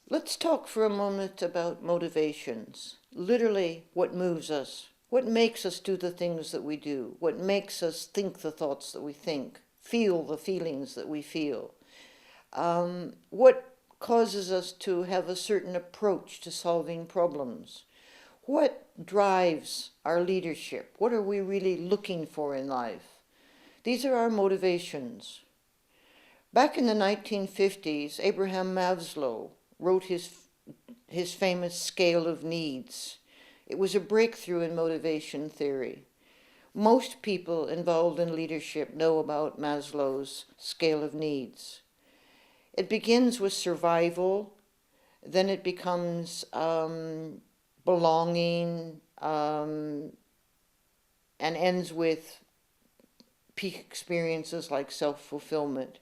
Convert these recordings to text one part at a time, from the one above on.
Let's talk for a moment about motivations. Literally, what moves us, what makes us do the things that we do, what makes us think the thoughts that we think, feel the feelings that we feel, what causes us to have a certain approach to solving problems, what drives our leadership, what are we really looking for in life. These are our motivations. Back in the 1950s, Abraham Maslow wrote his famous scale of needs. It was a breakthrough in motivation theory. Most people involved in leadership know about Maslow's scale of needs. It begins with survival, then it becomes belonging, and ends with peak experiences like self-fulfillment.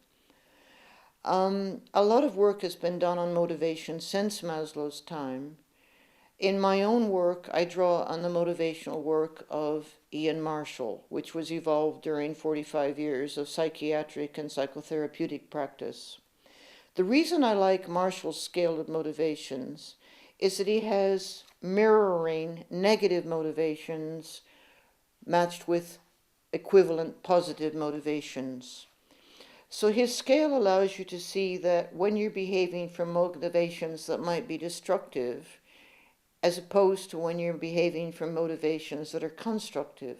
A lot of work has been done on motivation since Maslow's time. In my own work, I draw on the motivational work of Ian Marshall, which was evolved during 45 years of psychiatric and psychotherapeutic practice. The reason I like Marshall's scale of motivations is that he has mirroring negative motivations matched with equivalent positive motivations. So his scale allows you to see that when you're behaving from motivations that might be destructive, as opposed to when you're behaving from motivations that are constructive.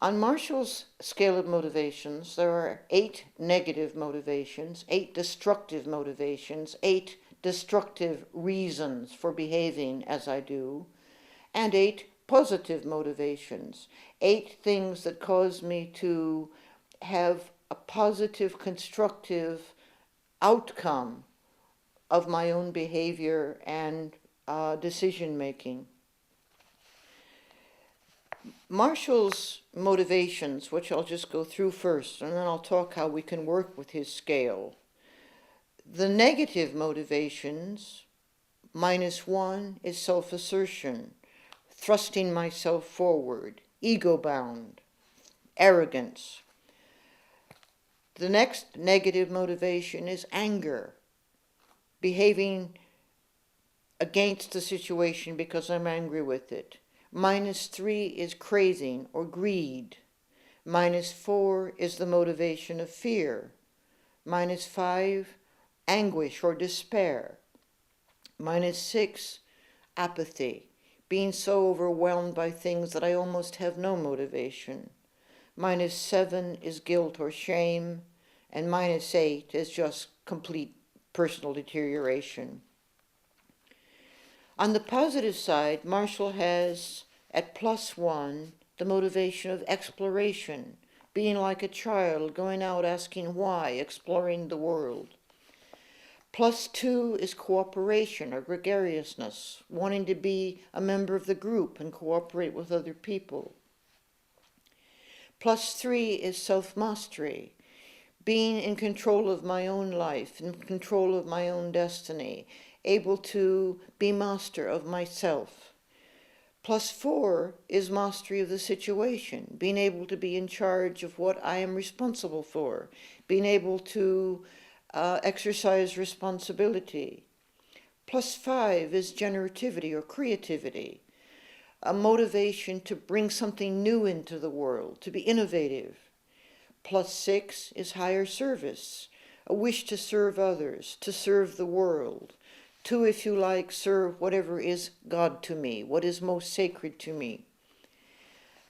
On Marshall's scale of motivations, there are 8 negative motivations, 8 destructive motivations, 8 destructive reasons for behaving as I do, and 8 positive motivations, 8 things that cause me to have a positive, constructive outcome of my own behavior and decision making. Marshall's motivations, which I'll just go through first, and then I'll talk how we can work with his scale. The negative motivations, -1, is self-assertion, thrusting myself forward, ego-bound, arrogance. The next negative motivation is anger, behaving against the situation because I'm angry with it. -3 is craving or greed. -4 is the motivation of fear. -5, anguish or despair. -6, apathy, being so overwhelmed by things that I almost have no motivation. -7 is guilt or shame, and -8 is just complete personal deterioration. On the positive side, Marshall has at +1 the motivation of exploration, being like a child, going out asking why, exploring the world. +2 is cooperation or gregariousness, wanting to be a member of the group and cooperate with other people. +3 is self-mastery, being in control of my own life, in control of my own destiny, able to be master of myself. +4 is mastery of the situation, being able to be in charge of what I am responsible for, being able to exercise responsibility. +5 is generativity or creativity, a motivation to bring something new into the world, to be innovative. +6 is higher service, a wish to serve others, to serve the world, to, if you like, serve whatever is God to me, what is most sacred to me.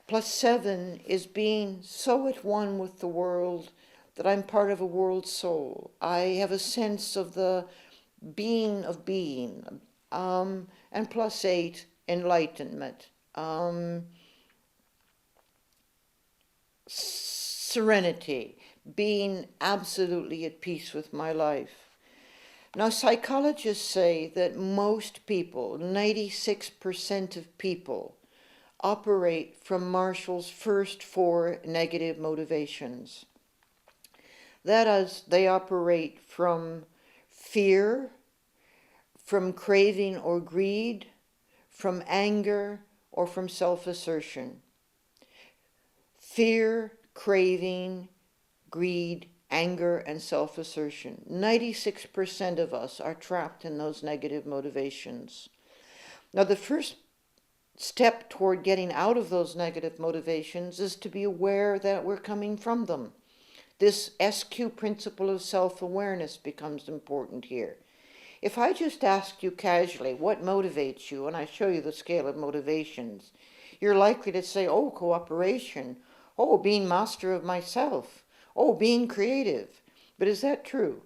+7 is being so at one with the world that I'm part of a world soul. I have a sense of the being of being. And +8, enlightenment. Serenity, being absolutely at peace with my life. Now, psychologists say that most people, 96% of people, operate from Marshall's first 4 negative motivations. That is, they operate from fear, from craving or greed, from anger, or from self-assertion. Fear, craving, greed, anger, and self-assertion. 96% of us are trapped in those negative motivations. Now, the first step toward getting out of those negative motivations is to be aware that we're coming from them. This SQ principle of self-awareness becomes important here. If I just ask you casually, what motivates you, and I show you the scale of motivations, you're likely to say, oh, cooperation, oh, being master of myself, oh, being creative. But is that true?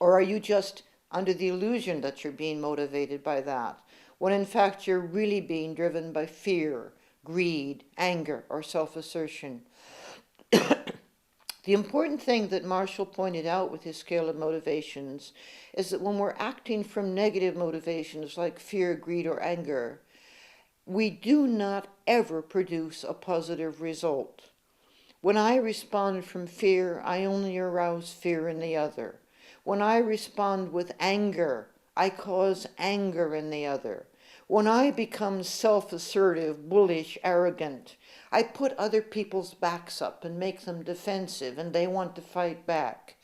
Or are you just under the illusion that you're being motivated by that, when in fact you're really being driven by fear, greed, anger, or self-assertion? The important thing that Marshall pointed out with his scale of motivations is that when we're acting from negative motivations like fear, greed, or anger, we do not ever produce a positive result. When I respond from fear, I only arouse fear in the other. When I respond with anger, I cause anger in the other. When I become self-assertive, bullish, arrogant, I put other people's backs up and make them defensive, and they want to fight back.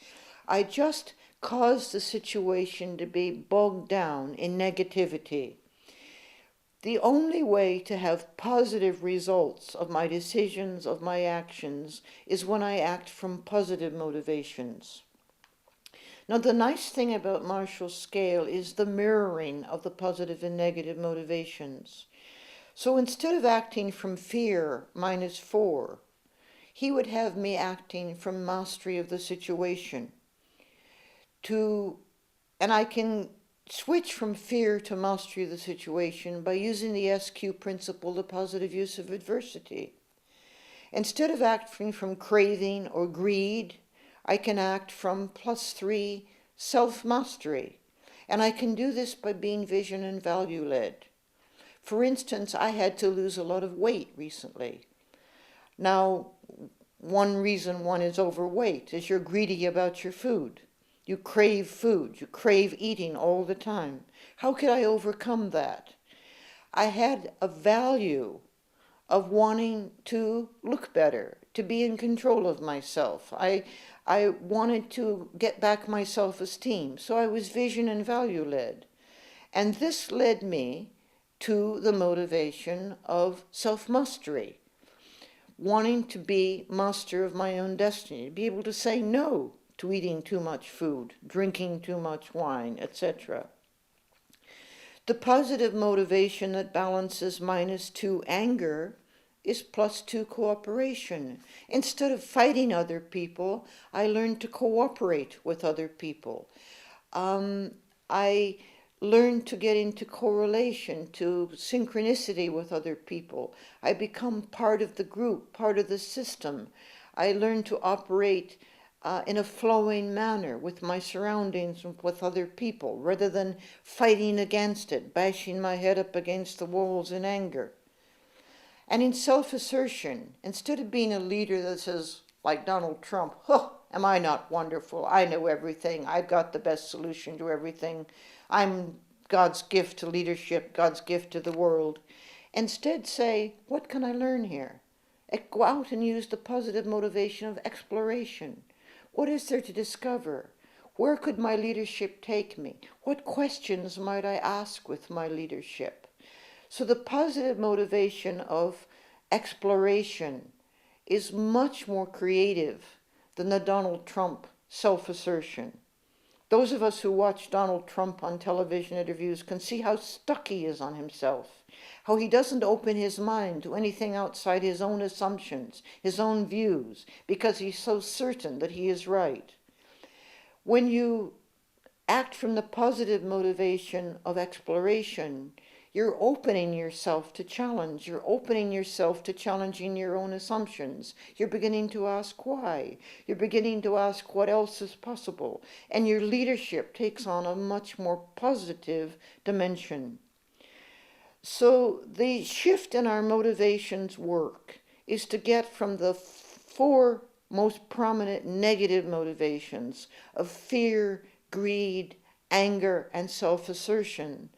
I just cause the situation to be bogged down in negativity. The only way to have positive results of my decisions, of my actions, is when I act from positive motivations. Now, the nice thing about Marshall's scale is the mirroring of the positive and negative motivations. So instead of acting from fear, -4, he would have me acting from mastery of the situation. And I can switch from fear to mastery of the situation by using the SQ principle, the positive use of adversity. Instead of acting from craving or greed, I can act from +3 self-mastery. And I can do this by being vision and value-led. For instance, I had to lose a lot of weight recently. Now, one reason one is overweight is you're greedy about your food. You crave food. You crave eating all the time. How could I overcome that? I had a value of wanting to look better, to be in control of myself. I wanted to get back my self-esteem, so I was vision and value-led. And this led me to the motivation of self-mastery, wanting to be master of my own destiny, to be able to say no to eating too much food, drinking too much wine, etc. The positive motivation that balances -2 anger is +2 cooperation. Instead of fighting other people, I learned to cooperate with other people. I learned to get into correlation, to synchronicity with other people. I become part of the group, part of the system. I learned to operate in a flowing manner with my surroundings and with other people, rather than fighting against it, bashing my head up against the walls in anger. And in self-assertion, instead of being a leader that says, like Donald Trump, "Huh, am I not wonderful? I know everything. I've got the best solution to everything. I'm God's gift to leadership, God's gift to the world." Instead say, what can I learn here? Go out and use the positive motivation of exploration. What is there to discover? Where could my leadership take me? What questions might I ask with my leadership? So the positive motivation of exploration is much more creative than the Donald Trump self-assertion. Those of us who watch Donald Trump on television interviews can see how stuck he is on himself, how he doesn't open his mind to anything outside his own assumptions, his own views, because he's so certain that he is right. When you act from the positive motivation of exploration, you're opening yourself to challenge. You're opening yourself to challenging your own assumptions. You're beginning to ask why. You're beginning to ask what else is possible. And your leadership takes on a much more positive dimension. So the shift in our motivations work is to get from the 4 most prominent negative motivations of fear, greed, anger, and self-assertion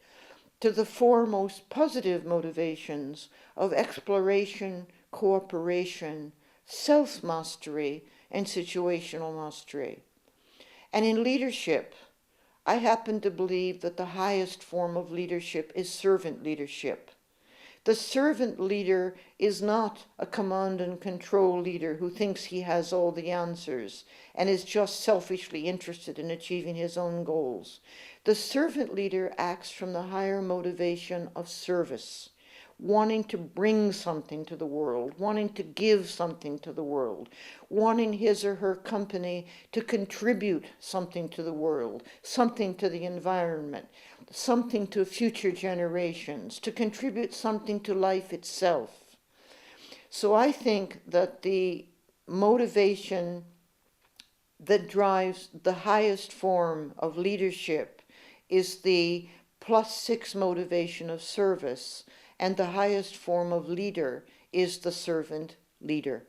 to the 4 most positive motivations of exploration, cooperation, self-mastery, and situational mastery. And in leadership, I happen to believe that the highest form of leadership is servant leadership. The servant leader is not a command and control leader who thinks he has all the answers and is just selfishly interested in achieving his own goals. The servant leader acts from the higher motivation of service, wanting to bring something to the world, wanting to give something to the world, wanting his or her company to contribute something to the world, something to the environment, something to future generations, to contribute something to life itself. So I think that the motivation that drives the highest form of leadership is the +6 motivation of service, and the highest form of leader is the servant leader.